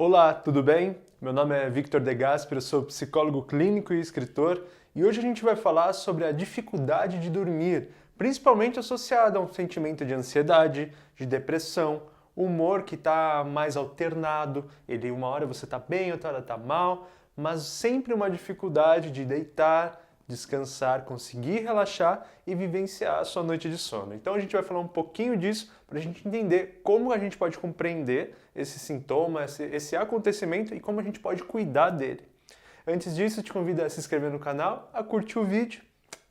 Olá, tudo bem? Meu nome é Victor De Gasperi, eu sou psicólogo clínico e escritor e hoje a gente vai falar sobre a dificuldade de dormir, principalmente associada a um sentimento de ansiedade, de depressão, humor que está mais alternado, uma hora você está bem, outra hora está mal, mas sempre uma dificuldade de deitar, descansar, conseguir relaxar e vivenciar a sua noite de sono. Então a gente vai falar um pouquinho disso para a gente entender como a gente pode compreender esse sintoma, esse acontecimento e como a gente pode cuidar dele. Antes disso, eu te convido a se inscrever no canal, a curtir o vídeo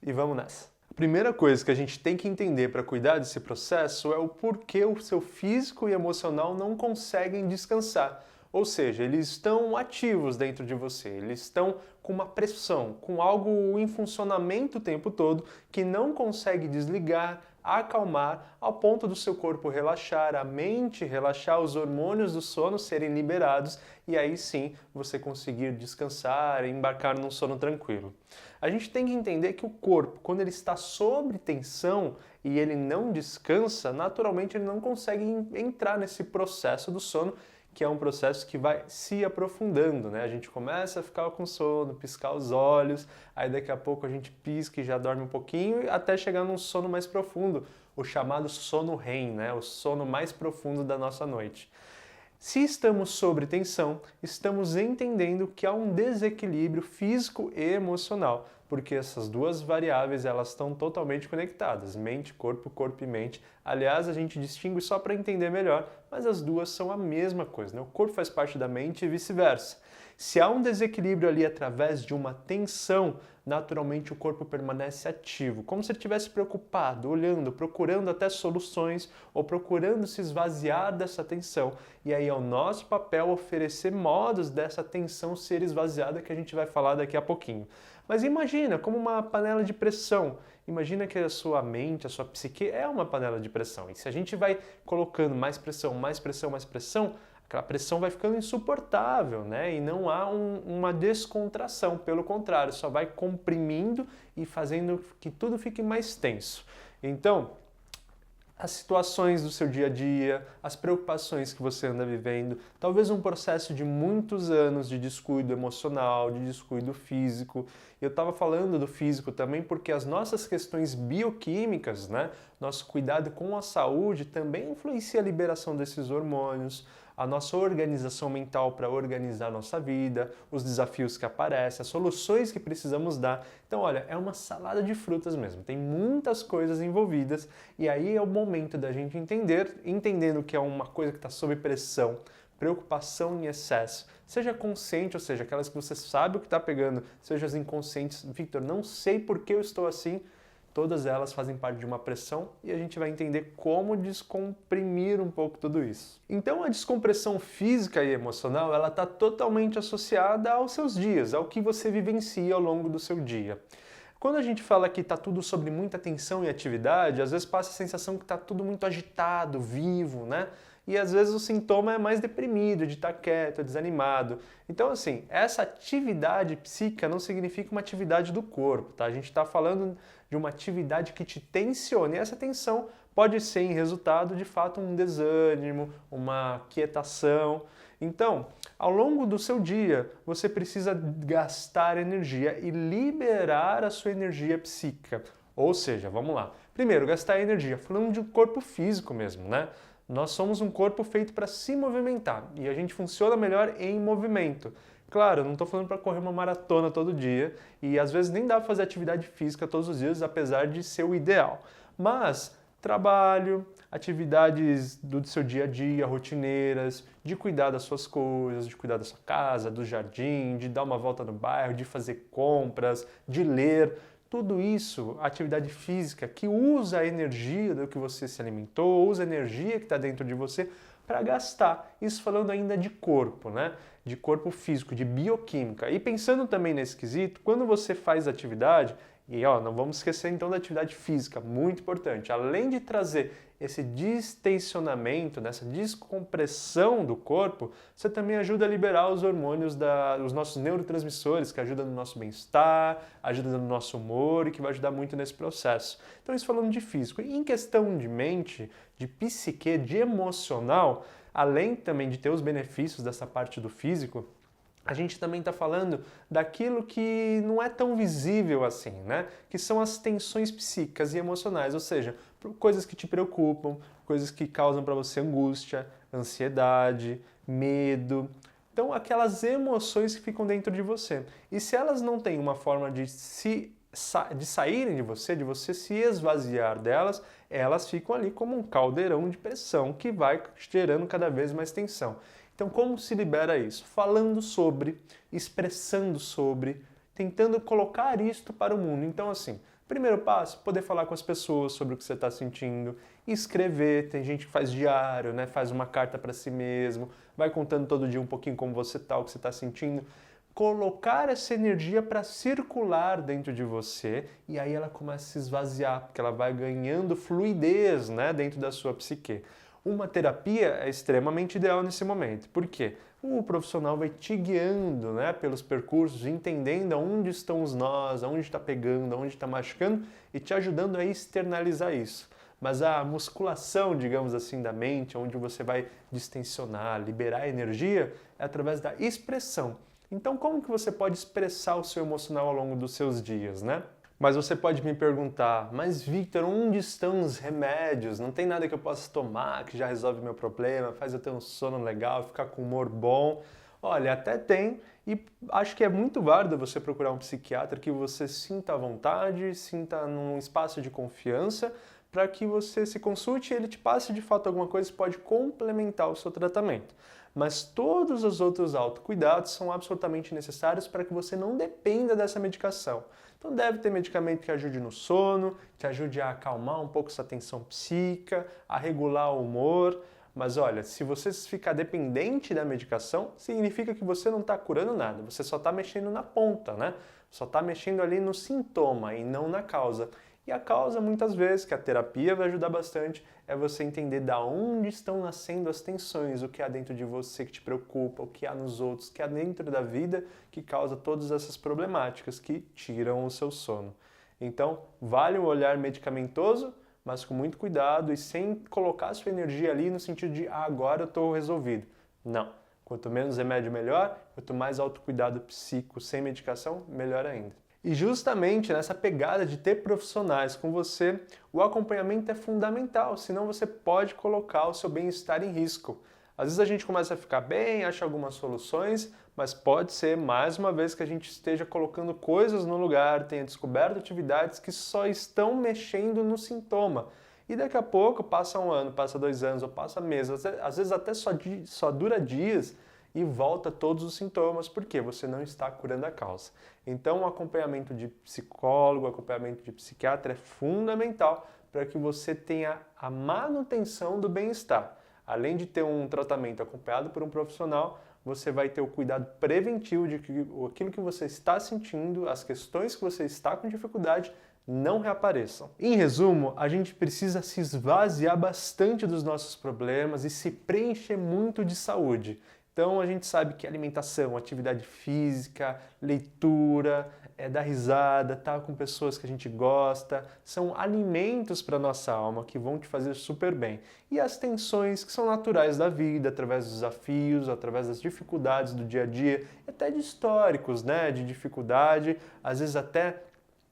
e vamos nessa! A primeira coisa que a gente tem que entender para cuidar desse processo é o porquê o seu físico e emocional não conseguem descansar. Ou seja, eles estão ativos dentro de você, eles estão com uma pressão, com algo em funcionamento o tempo todo que não consegue desligar, acalmar, ao ponto do seu corpo relaxar, a mente relaxar, os hormônios do sono serem liberados e aí sim você conseguir descansar e embarcar num sono tranquilo. A gente tem que entender que o corpo, quando ele está sob tensão e ele não descansa, naturalmente ele não consegue entrar nesse processo do sono, que é um processo que vai se aprofundando, né? A gente começa a ficar com sono, piscar os olhos, aí daqui a pouco a gente pisca e já dorme um pouquinho, até chegar num sono mais profundo, o chamado sono REM, né? O sono mais profundo da nossa noite. Se estamos sob tensão, estamos entendendo que há um desequilíbrio físico e emocional, porque essas duas variáveis elas estão totalmente conectadas, mente, corpo e mente. Aliás, a gente distingue só para entender melhor, mas as duas são a mesma coisa, né? O corpo faz parte da mente e vice-versa. Se há um desequilíbrio ali através de uma tensão, naturalmente o corpo permanece ativo, como se ele estivesse preocupado, olhando, procurando até soluções ou procurando se esvaziar dessa tensão. E aí é o nosso papel oferecer modos dessa tensão ser esvaziada, que a gente vai falar daqui a pouquinho. Mas imagina como uma panela de pressão. Imagina que a sua mente, a sua psique é uma panela de pressão. E se a gente vai colocando mais pressão, mais pressão, mais pressão, aquela pressão vai ficando insuportável, né? E não há uma descontração, pelo contrário, só vai comprimindo e fazendo que tudo fique mais tenso. Então, as situações do seu dia a dia, as preocupações que você anda vivendo, talvez um processo de muitos anos de descuido emocional, de descuido físico. Eu estava falando do físico também porque as nossas questões bioquímicas, né, nosso cuidado com a saúde também influencia a liberação desses hormônios, a nossa organização mental para organizar a nossa vida, os desafios que aparecem, as soluções que precisamos dar. Então, olha, é uma salada de frutas mesmo, tem muitas coisas envolvidas e aí é o momento da gente entendendo que é uma coisa que está sob pressão, preocupação em excesso, seja consciente, ou seja, aquelas que você sabe o que está pegando, seja as inconscientes, Victor, não sei por que eu estou assim, todas elas fazem parte de uma pressão e a gente vai entender como descomprimir um pouco tudo isso. Então a descompressão física e emocional ela está totalmente associada aos seus dias, ao que você vivencia ao longo do seu dia. Quando a gente fala que está tudo sobre muita tensão e atividade, às vezes passa a sensação que está tudo muito agitado, vivo, né? E às vezes o sintoma é mais deprimido, de estar quieto, desanimado. Então, assim, essa atividade psíquica não significa uma atividade do corpo, tá? A gente está falando de uma atividade que te tensiona. E essa tensão pode ser em resultado, de fato, um desânimo, uma quietação. Então, ao longo do seu dia, você precisa gastar energia e liberar a sua energia psíquica. Ou seja, vamos lá. Primeiro, gastar energia, falando de um corpo físico mesmo, né? Nós somos um corpo feito para se movimentar e a gente funciona melhor em movimento. Claro, eu não estou falando para correr uma maratona todo dia e às vezes nem dá para fazer atividade física todos os dias, apesar de ser o ideal. Mas trabalho, atividades do seu dia a dia, rotineiras, de cuidar das suas coisas, de cuidar da sua casa, do jardim, de dar uma volta no bairro, de fazer compras, de ler. Tudo isso, atividade física que usa a energia do que você se alimentou, usa a energia que está dentro de você para gastar. Isso falando ainda de corpo, né? De corpo físico, de bioquímica. E pensando também nesse quesito, quando você faz atividade, e ó, não vamos esquecer então da atividade física, muito importante. Além de trazer esse distensionamento, essa descompressão do corpo, você também ajuda a liberar os hormônios, os nossos neurotransmissores, que ajudam no nosso bem-estar, ajudam no nosso humor e que vai ajudar muito nesse processo. Então isso falando de físico. E em questão de mente, de psique, de emocional, além também de ter os benefícios dessa parte do físico, a gente também está falando daquilo que não é tão visível assim, né? Que são as tensões psíquicas e emocionais, ou seja, coisas que te preocupam, coisas que causam para você angústia, ansiedade, medo. Então, aquelas emoções que ficam dentro de você. E se elas não têm uma forma de saírem de você se esvaziar delas, elas ficam ali como um caldeirão de pressão que vai gerando cada vez mais tensão. Então, como se libera isso? Falando sobre, expressando sobre, tentando colocar isto para o mundo. Então, assim, primeiro passo, poder falar com as pessoas sobre o que você está sentindo, escrever, tem gente que faz diário, né? Faz uma carta para si mesmo, vai contando todo dia um pouquinho como você está, o que você está sentindo. Colocar essa energia para circular dentro de você e aí ela começa a se esvaziar, porque ela vai ganhando fluidez, né, dentro da sua psique. Uma terapia é extremamente ideal nesse momento. Por quê? O profissional vai te guiando, né, pelos percursos, entendendo aonde estão os nós, aonde está pegando, aonde está machucando e te ajudando a externalizar isso. Mas a musculação, digamos assim, da mente, onde você vai distensionar, liberar energia, é através da expressão. Então, como que você pode expressar o seu emocional ao longo dos seus dias, né? Mas você pode me perguntar, mas Victor, onde estão os remédios? Não tem nada que eu possa tomar que já resolve meu problema, faz eu ter um sono legal, ficar com humor bom? Olha, até tem, e acho que é muito válido você procurar um psiquiatra que você sinta à vontade, sinta num espaço de confiança, para que você se consulte e ele te passe de fato alguma coisa que pode complementar o seu tratamento. Mas todos os outros autocuidados são absolutamente necessários para que você não dependa dessa medicação. Então deve ter medicamento que ajude no sono, que ajude a acalmar um pouco essa tensão psíquica, a regular o humor. Mas olha, se você ficar dependente da medicação, significa que você não está curando nada, você só está mexendo na ponta, né? Só está mexendo ali no sintoma e não na causa. E a causa, muitas vezes, que a terapia vai ajudar bastante, é você entender da onde estão nascendo as tensões, o que há dentro de você que te preocupa, o que há nos outros, o que há dentro da vida que causa todas essas problemáticas que tiram o seu sono. Então, vale um olhar medicamentoso, mas com muito cuidado e sem colocar a sua energia ali no sentido de agora eu estou resolvido. Não. Quanto menos remédio, melhor. Quanto mais autocuidado psíquico sem medicação, melhor ainda. E justamente nessa pegada de ter profissionais com você, o acompanhamento é fundamental, senão você pode colocar o seu bem-estar em risco. Às vezes a gente começa a ficar bem, acha algumas soluções, mas pode ser mais uma vez que a gente esteja colocando coisas no lugar, tenha descoberto atividades que só estão mexendo no sintoma. E daqui a pouco passa um ano, passa 2 anos ou passa meses, às vezes até só dura dias, e volta todos os sintomas, porque você não está curando a causa. Então, o acompanhamento de psicólogo, o acompanhamento de psiquiatra é fundamental para que você tenha a manutenção do bem-estar. Além de ter um tratamento acompanhado por um profissional, você vai ter o cuidado preventivo de que aquilo que você está sentindo, as questões que você está com dificuldade, não reapareçam. Em resumo, a gente precisa se esvaziar bastante dos nossos problemas e se preencher muito de saúde. Então a gente sabe que alimentação, atividade física, leitura, dar risada, estar com pessoas que a gente gosta, são alimentos para a nossa alma que vão te fazer super bem. E as tensões que são naturais da vida, através dos desafios, através das dificuldades do dia a dia, até de históricos, né, de dificuldade, às vezes até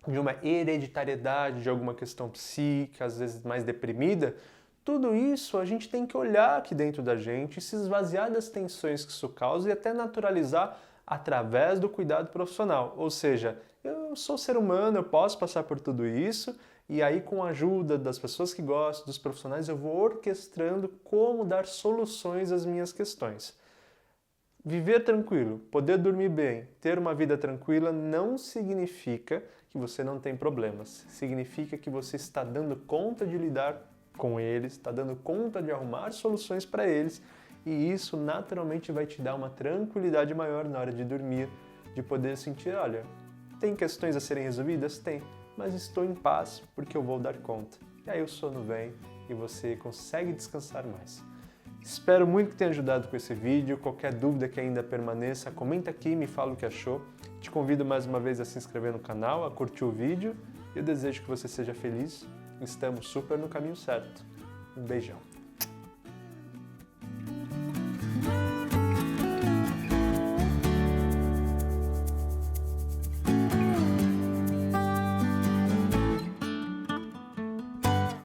de uma hereditariedade de alguma questão psíquica, às vezes mais deprimida. Tudo isso a gente tem que olhar aqui dentro da gente e se esvaziar das tensões que isso causa e até naturalizar através do cuidado profissional. Ou seja, eu sou ser humano, eu posso passar por tudo isso e aí com a ajuda das pessoas que gostam, dos profissionais, eu vou orquestrando como dar soluções às minhas questões. Viver tranquilo, poder dormir bem, ter uma vida tranquila não significa que você não tem problemas. Significa que você está dando conta de lidar com eles, está dando conta de arrumar soluções para eles e isso naturalmente vai te dar uma tranquilidade maior na hora de dormir, de poder sentir, olha, tem questões a serem resolvidas? Tem, mas estou em paz porque eu vou dar conta. E aí o sono vem e você consegue descansar mais. Espero muito que tenha ajudado com esse vídeo. Qualquer dúvida que ainda permaneça, comenta aqui e me fala o que achou. Te convido mais uma vez a se inscrever no canal, a curtir o vídeo. Eu desejo que você seja feliz. Estamos super no caminho certo. Um beijão.